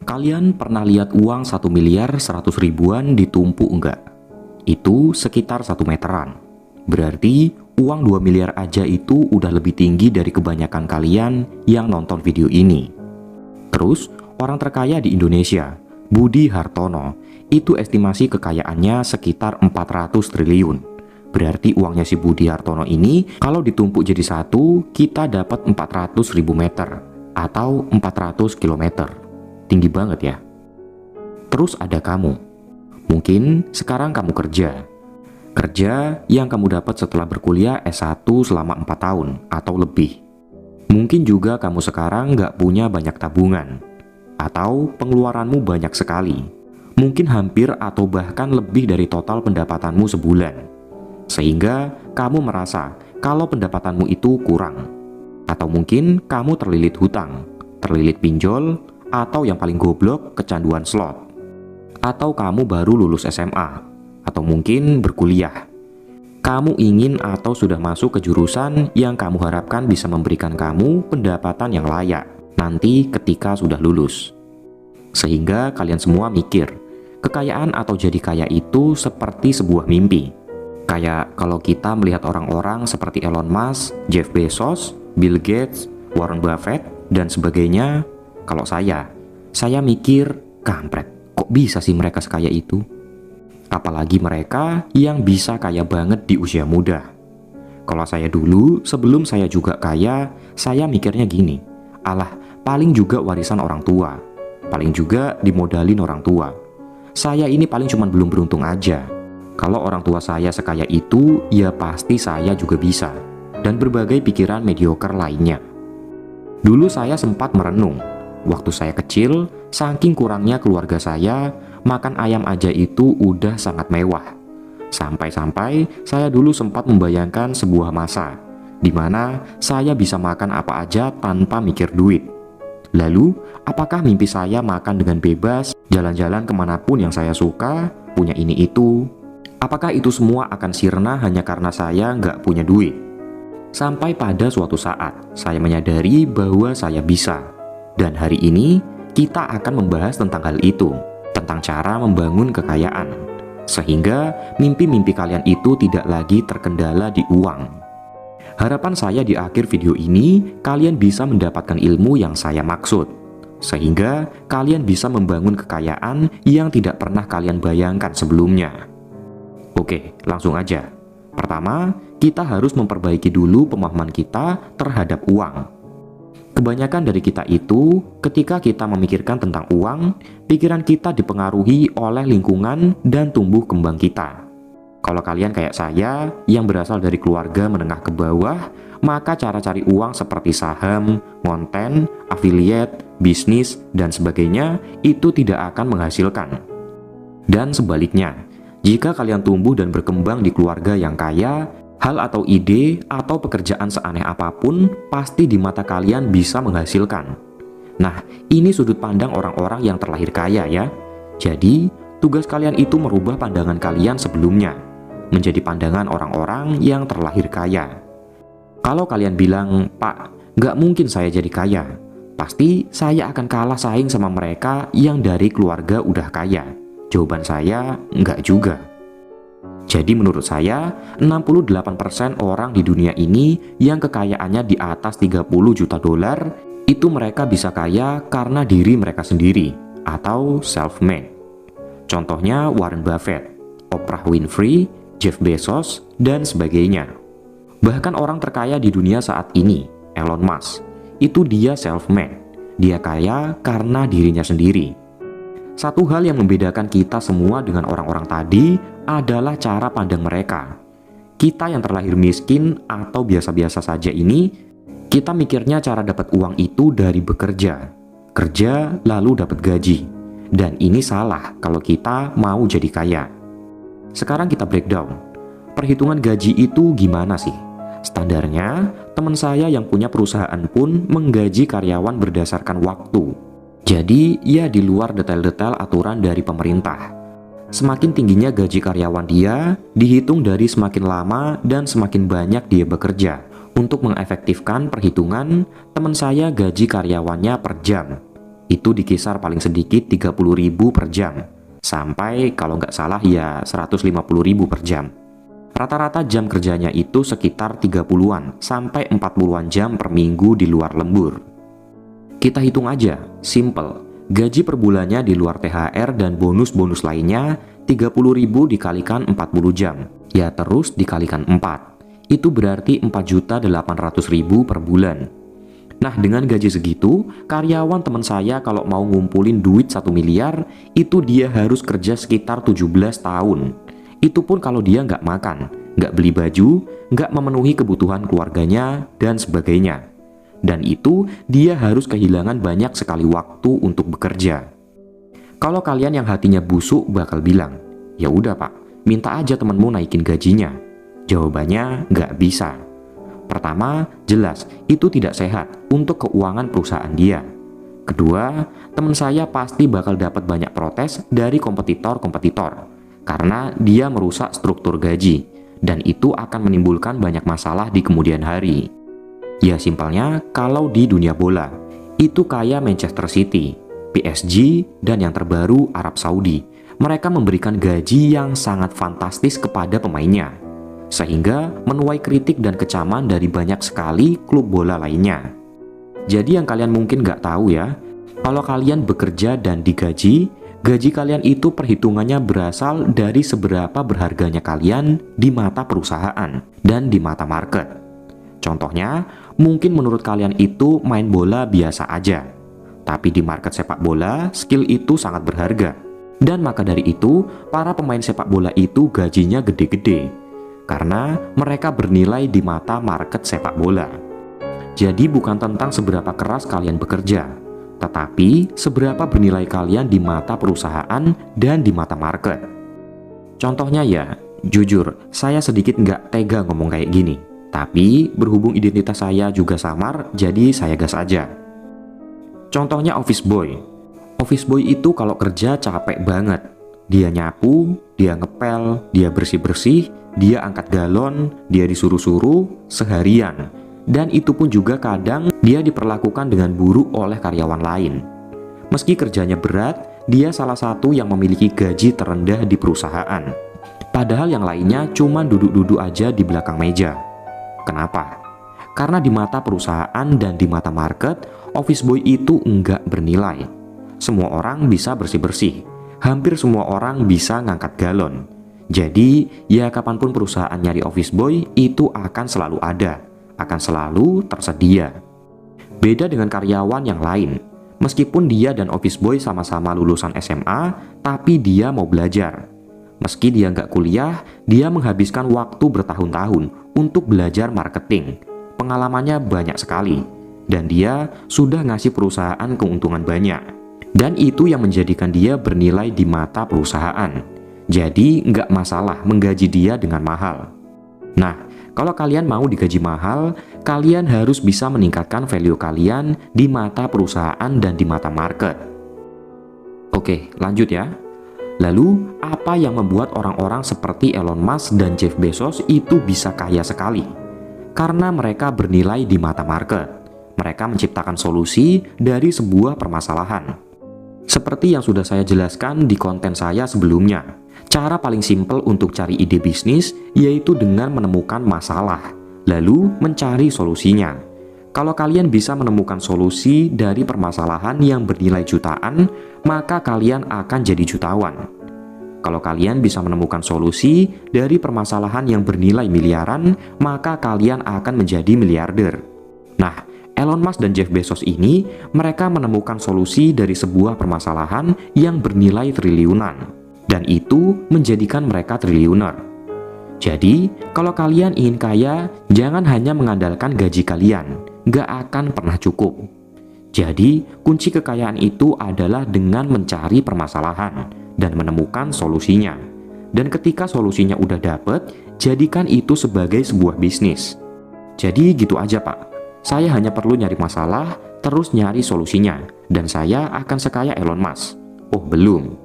Kalian pernah lihat uang 1.100.000.000 ditumpuk enggak? Itu sekitar 1 meteran. Berarti uang 2 miliar aja itu udah lebih tinggi dari kebanyakan kalian yang nonton video ini. Terus, orang terkaya di Indonesia, Budi Hartono, itu estimasi kekayaannya sekitar 400 triliun. Berarti uangnya si Budi Hartono ini kalau ditumpuk jadi satu, kita dapat 400.000 meter atau 400 kilometer. Tinggi banget ya. Terus ada kamu. Mungkin sekarang kamu kerja. Kerja yang kamu dapat setelah berkuliah S1 selama 4 tahun atau lebih. Mungkin juga kamu sekarang nggak punya banyak tabungan. Atau pengeluaranmu banyak sekali. Mungkin hampir atau bahkan lebih dari total pendapatanmu sebulan. Sehingga kamu merasa kalau pendapatanmu itu kurang. Atau mungkin kamu terlilit hutang, terlilit pinjol, atau yang paling goblok, kecanduan slot. Atau kamu baru lulus SMA, atau mungkin berkuliah. Kamu ingin atau sudah masuk ke jurusan yang kamu harapkan bisa memberikan kamu pendapatan yang layak nanti ketika sudah lulus. Sehingga kalian semua mikir, kekayaan atau jadi kaya itu seperti sebuah mimpi. Kayak kalau kita melihat orang-orang seperti Elon Musk, Jeff Bezos, Bill Gates, Warren Buffett, dan sebagainya. Kalau saya mikir, kampret, kok bisa sih mereka sekaya itu? Apalagi mereka yang bisa kaya banget di usia muda. Kalau saya dulu, sebelum saya juga kaya, saya mikirnya gini, alah, paling juga warisan orang tua, paling juga dimodalin orang tua. Saya ini paling cuman belum beruntung aja. Kalau orang tua saya sekaya itu, ya pasti saya juga bisa. Dan berbagai pikiran mediocre lainnya. Dulu saya sempat merenung. Waktu saya kecil, saking kurangnya keluarga saya, makan ayam aja itu udah sangat mewah. Sampai-sampai saya dulu sempat membayangkan sebuah masa di mana saya bisa makan apa aja tanpa mikir duit. Lalu, apakah mimpi saya makan dengan bebas, jalan-jalan kemanapun yang saya suka, punya ini itu? Apakah itu semua akan sirna hanya karena saya nggak punya duit? Sampai pada suatu saat, saya menyadari bahwa saya bisa. Dan hari ini, kita akan membahas tentang hal itu, tentang cara membangun kekayaan. Sehingga mimpi-mimpi kalian itu tidak lagi terkendala di uang. Harapan saya di akhir video ini, kalian bisa mendapatkan ilmu yang saya maksud. Sehingga kalian bisa membangun kekayaan yang tidak pernah kalian bayangkan sebelumnya. Oke, langsung aja. Pertama, kita harus memperbaiki dulu pemahaman kita terhadap uang. Kebanyakan dari kita itu, ketika kita memikirkan tentang uang, pikiran kita dipengaruhi oleh lingkungan dan tumbuh kembang kita. Kalau kalian kayak saya, yang berasal dari keluarga menengah ke bawah, maka cara cari uang seperti saham, konten, affiliate, bisnis, dan sebagainya, itu tidak akan menghasilkan. Dan sebaliknya, jika kalian tumbuh dan berkembang di keluarga yang kaya, hal atau ide atau pekerjaan seaneh apapun pasti di mata kalian bisa menghasilkan. Nah, ini sudut pandang orang-orang yang terlahir kaya ya. Jadi, tugas kalian itu merubah pandangan kalian sebelumnya, menjadi pandangan orang-orang yang terlahir kaya. Kalau kalian bilang, Pak, nggak mungkin saya jadi kaya. Pasti saya akan kalah saing sama mereka yang dari keluarga udah kaya. Jawaban saya, nggak juga. Jadi menurut saya, 68% orang di dunia ini yang kekayaannya di atas 30 juta dolar, itu mereka bisa kaya karena diri mereka sendiri, atau self-made. Contohnya Warren Buffett, Oprah Winfrey, Jeff Bezos, dan sebagainya. Bahkan orang terkaya di dunia saat ini, Elon Musk, itu dia self-made. Dia kaya karena dirinya sendiri. Satu hal yang membedakan kita semua dengan orang-orang tadi adalah cara pandang mereka. Kita yang terlahir miskin atau biasa-biasa saja ini, kita mikirnya cara dapat uang itu dari bekerja. Kerja lalu dapat gaji. Dan ini salah kalau kita mau jadi kaya. Sekarang kita breakdown. Perhitungan gaji itu gimana sih? Standarnya, teman saya yang punya perusahaan pun menggaji karyawan berdasarkan waktu. Jadi, ya di luar detail-detail aturan dari pemerintah. Semakin tingginya gaji karyawan dia, dihitung dari semakin lama dan semakin banyak dia bekerja. Untuk mengefektifkan perhitungan, teman saya gaji karyawannya per jam. Itu dikisar paling sedikit 30.000 per jam, sampai kalau nggak salah ya 150.000 per jam. Rata-rata jam kerjanya itu sekitar 30-an sampai 40-an jam per minggu di luar lembur. Kita hitung aja, simple. Gaji per bulannya di luar THR dan bonus-bonus lainnya 30.000 dikalikan 40 jam. Ya terus dikalikan 4. Itu berarti 4.800.000 per bulan. Nah, dengan gaji segitu, karyawan teman saya kalau mau ngumpulin duit 1 miliar, itu dia harus kerja sekitar 17 tahun. Itu pun kalau dia nggak makan, nggak beli baju, nggak memenuhi kebutuhan keluarganya, dan sebagainya. Dan itu dia harus kehilangan banyak sekali waktu untuk bekerja. Kalau kalian yang hatinya busuk bakal bilang, ya udah pak, minta aja temenmu naikin gajinya. Jawabannya nggak bisa. Pertama, jelas itu tidak sehat untuk keuangan perusahaan dia. Kedua, teman saya pasti bakal dapat banyak protes dari kompetitor-kompetitor karena dia merusak struktur gaji, dan itu akan menimbulkan banyak masalah di kemudian hari. Ya simpelnya, kalau di dunia bola, itu kayak Manchester City, PSG, dan yang terbaru Arab Saudi. Mereka memberikan gaji yang sangat fantastis kepada pemainnya, sehingga menuai kritik dan kecaman dari banyak sekali klub bola lainnya. Jadi yang kalian mungkin nggak tahu ya, kalau kalian bekerja dan digaji, gaji kalian itu perhitungannya berasal dari seberapa berharganya kalian di mata perusahaan dan di mata market. Contohnya, mungkin menurut kalian itu main bola biasa aja, tapi di market sepak bola, skill itu sangat berharga. Dan maka dari itu, para pemain sepak bola itu gajinya gede-gede, karena mereka bernilai di mata market sepak bola. Jadi bukan tentang seberapa keras kalian bekerja, tetapi seberapa bernilai kalian di mata perusahaan dan di mata market. Contohnya ya, jujur, saya sedikit nggak tega ngomong kayak gini. Tapi berhubung identitas saya juga samar, jadi saya gas aja. Contohnya office boy. Office boy itu kalau kerja capek banget. Dia nyapu, dia ngepel, dia bersih-bersih, dia angkat galon, dia disuruh-suruh seharian. Dan itu pun juga kadang dia diperlakukan dengan buruk oleh karyawan lain. Meski kerjanya berat, dia salah satu yang memiliki gaji terendah di perusahaan. Padahal yang lainnya cuma duduk-duduk aja di belakang meja. Kenapa? Karena di mata perusahaan dan di mata market, office boy itu enggak bernilai. Semua orang bisa bersih-bersih, hampir semua orang bisa ngangkat galon. Jadi, ya kapanpun perusahaan nyari office boy, itu akan selalu ada, akan selalu tersedia. Beda dengan karyawan yang lain, meskipun dia dan office boy sama-sama lulusan SMA, tapi dia mau belajar. Meski dia nggak kuliah, dia menghabiskan waktu bertahun-tahun untuk belajar marketing. Pengalamannya banyak sekali, dan dia sudah ngasih perusahaan keuntungan banyak. Dan itu yang menjadikan dia bernilai di mata perusahaan. Jadi nggak masalah menggaji dia dengan mahal. Nah, kalau kalian mau digaji mahal, kalian harus bisa meningkatkan value kalian di mata perusahaan dan di mata market. Oke, lanjut ya. Lalu, apa yang membuat orang-orang seperti Elon Musk dan Jeff Bezos itu bisa kaya sekali? Karena mereka bernilai di mata market. Mereka menciptakan solusi dari sebuah permasalahan. Seperti yang sudah saya jelaskan di konten saya sebelumnya, cara paling simpel untuk cari ide bisnis yaitu dengan menemukan masalah, lalu mencari solusinya. Kalau kalian bisa menemukan solusi dari permasalahan yang bernilai jutaan, maka kalian akan jadi jutawan. Kalau kalian bisa menemukan solusi dari permasalahan yang bernilai miliaran, maka kalian akan menjadi miliarder. Nah, Elon Musk dan Jeff Bezos ini, mereka menemukan solusi dari sebuah permasalahan yang bernilai triliunan. Dan itu menjadikan mereka triliuner. Jadi, kalau kalian ingin kaya, jangan hanya mengandalkan gaji kalian, gak akan pernah cukup. Jadi, kunci kekayaan itu adalah dengan mencari permasalahan dan menemukan solusinya. Dan ketika solusinya udah dapet, jadikan itu sebagai sebuah bisnis. Jadi gitu aja pak, saya hanya perlu nyari masalah, terus nyari solusinya, dan saya akan sekaya Elon Musk. Oh belum.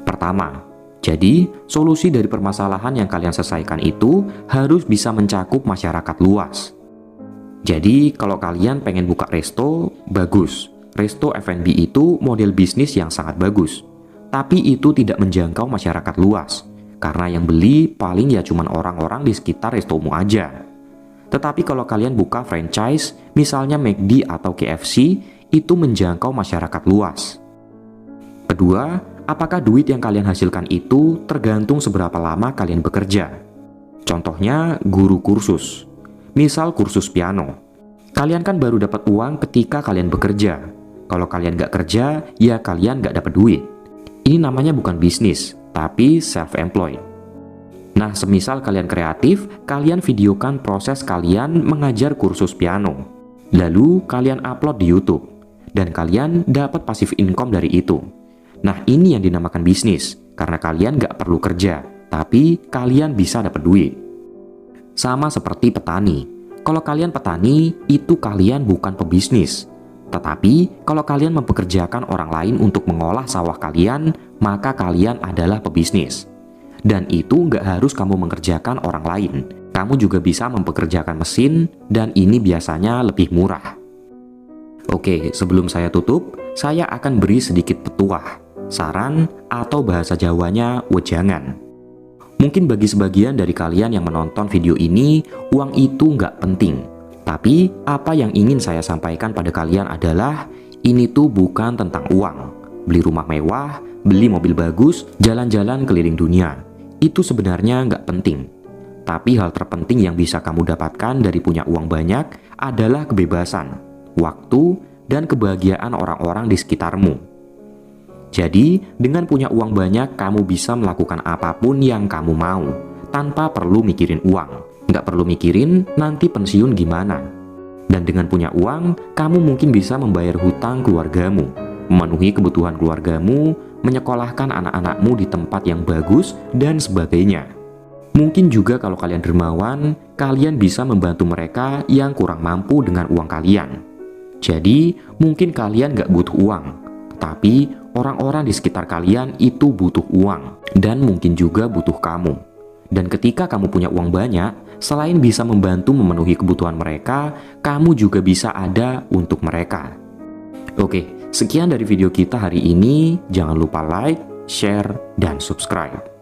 Pertama, jadi, solusi dari permasalahan yang kalian selesaikan itu harus bisa mencakup masyarakat luas. Jadi, kalau kalian pengen buka resto, bagus. resto F&B itu model bisnis yang sangat bagus. Tapi itu tidak menjangkau masyarakat luas, karena yang beli paling ya cuman orang-orang di sekitar restomu aja. Tetapi kalau kalian buka franchise, misalnya McD atau KFC, itu menjangkau masyarakat luas. Kedua, apakah duit yang kalian hasilkan itu tergantung seberapa lama kalian bekerja. Contohnya, guru kursus. Misal kursus piano. Kalian kan baru dapat uang ketika kalian bekerja. Kalau kalian nggak kerja, ya kalian nggak dapat duit. Ini namanya bukan bisnis, tapi self-employed. Nah, semisal kalian kreatif, kalian videokan proses kalian mengajar kursus piano. Lalu, kalian upload di YouTube. Dan kalian dapat passive income dari itu. Nah, ini yang dinamakan bisnis, karena kalian nggak perlu kerja, tapi kalian bisa dapat duit. Sama seperti petani. Kalau kalian petani, itu kalian bukan pebisnis. Tetapi, kalau kalian mempekerjakan orang lain untuk mengolah sawah kalian, maka kalian adalah pebisnis. Dan itu nggak harus kamu mengerjakan orang lain. Kamu juga bisa mempekerjakan mesin, dan ini biasanya lebih murah. Oke, sebelum saya tutup, saya akan beri sedikit petuah, saran, atau bahasa Jawanya wejangan. Mungkin bagi sebagian dari kalian yang menonton video ini, uang itu nggak penting. Tapi, apa yang ingin saya sampaikan pada kalian adalah, ini tuh bukan tentang uang. Beli rumah mewah, beli mobil bagus, jalan-jalan keliling dunia. Itu sebenarnya nggak penting. Tapi hal terpenting yang bisa kamu dapatkan dari punya uang banyak adalah kebebasan, waktu, dan kebahagiaan orang-orang di sekitarmu. Jadi, dengan punya uang banyak, kamu bisa melakukan apapun yang kamu mau, tanpa perlu mikirin uang. Nggak perlu mikirin nanti pensiun gimana. Dan dengan punya uang, kamu mungkin bisa membayar hutang keluargamu, memenuhi kebutuhan keluargamu, menyekolahkan anak-anakmu di tempat yang bagus, dan sebagainya. Mungkin juga kalau kalian dermawan, kalian bisa membantu mereka yang kurang mampu dengan uang kalian. Jadi, mungkin kalian nggak butuh uang, tapi orang-orang di sekitar kalian itu butuh uang, dan mungkin juga butuh kamu. Dan ketika kamu punya uang banyak, selain bisa membantu memenuhi kebutuhan mereka, kamu juga bisa ada untuk mereka. Oke, sekian dari video kita hari ini. Jangan lupa like, share, dan subscribe.